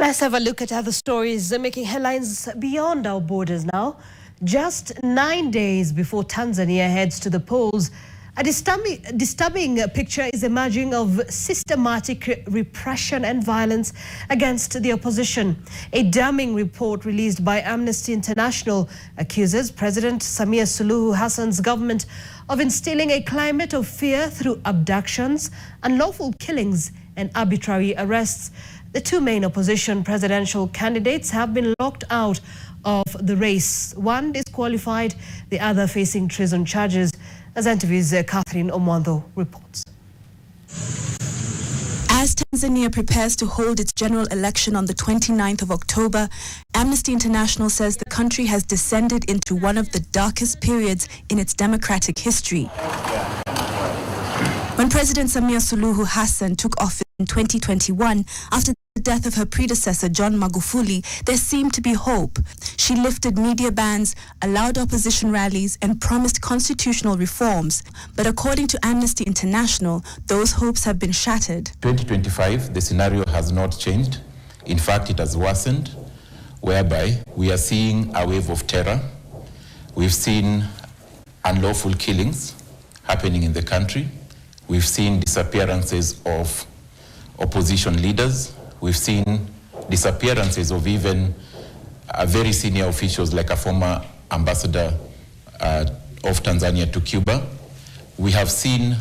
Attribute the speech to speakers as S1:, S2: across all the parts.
S1: Let's have a look at other stories making headlines beyond our borders now. Just 9 days before Tanzania heads to the polls, a disturbing picture is emerging of systematic repression and violence against the opposition. A damning report released by Amnesty International accuses President Samia Suluhu Hassan's government of instilling a climate of fear through abductions, unlawful killings, and arbitrary arrests. The two main opposition presidential candidates have been locked out of the race. One disqualified, the other facing treason charges, as NTV's Catherine Omwando reports.
S2: As Tanzania prepares to hold its general election on the 29th of October, Amnesty International says the country has descended into one of the darkest periods in its democratic history. When President Samia Suluhu Hassan took office in 2021, after the death of her predecessor John Magufuli, there seemed to be hope. She lifted media bans, allowed opposition rallies, and promised constitutional reforms. But according to Amnesty International, those hopes have been shattered.
S3: 2025, the scenario has not changed. In fact, it has worsened, whereby we are seeing a wave of terror. We've seen unlawful killings happening in the country. We've seen disappearances of opposition leaders. We've seen disappearances of even very senior officials like a former ambassador of Tanzania to Cuba. We have seen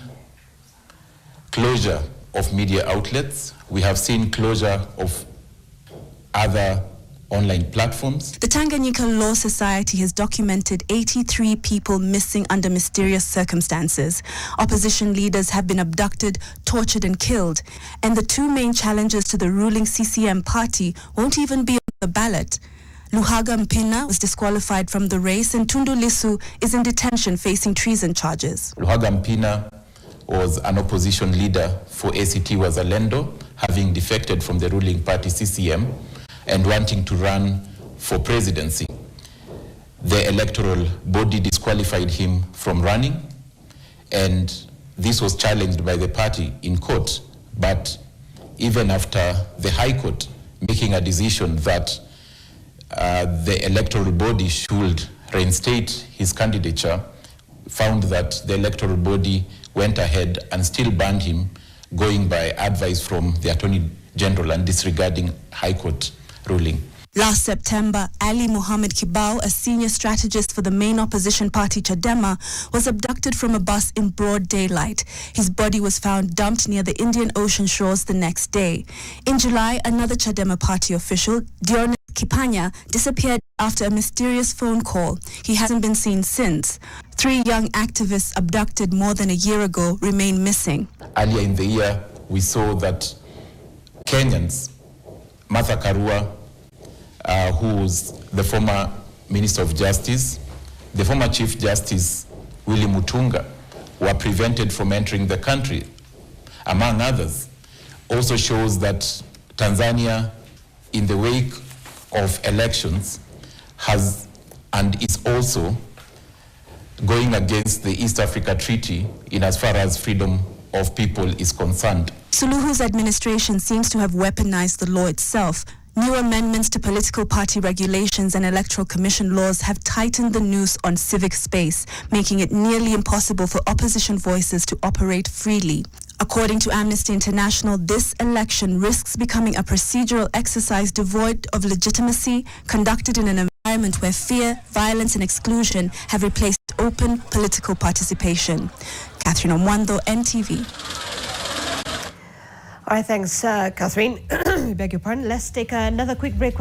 S3: closure of media outlets. We have seen closure of other online platforms.
S2: The Tanganyika Law Society has documented 83 people missing under mysterious circumstances. Opposition leaders have been abducted, tortured and killed. And the two main challengers to the ruling CCM party won't even be on the ballot. Luhaga Mpina was disqualified from the race and Tundu Lissu is in detention facing treason charges.
S3: Luhaga Mpina was an opposition leader for ACT Wazalendo, having defected from the ruling party CCM and wanting to run for presidency. The electoral body disqualified him from running, and this was challenged by the party in court. But even after the High Court making a decision that the electoral body should reinstate his candidature, found that the electoral body went ahead and still banned him, going by advice from the Attorney General and disregarding High Court ruling.
S2: Last September, Ali Mohammed Kibao, a senior strategist for the main opposition party Chadema, was abducted from a bus in broad daylight. His body was found dumped near the Indian Ocean shores the next day. In July, another Chadema party official, Dion Kipanya, disappeared after a mysterious phone call. He hasn't been seen since. 3 young activists abducted more than a year ago remain missing.
S3: Earlier in the year, we saw that Kenyans, Martha Karua, who's the former Minister of Justice, the former Chief Justice Willy Mutunga, were prevented from entering the country, among others. Also shows that Tanzania, in the wake of elections, has and is also going against the East Africa Treaty in as far as freedom of people is concerned.
S2: Suluhu's administration seems to have weaponized the law itself. New amendments to political party regulations and electoral commission laws have tightened the noose on civic space, making it nearly impossible for opposition voices to operate freely. According to Amnesty International, this election risks becoming a procedural exercise devoid of legitimacy, conducted in an environment where fear, violence and exclusion have replaced open political participation. Catherine Omwando, NTV.
S1: All right, thanks, Catherine. We beg your pardon. Let's take another quick break.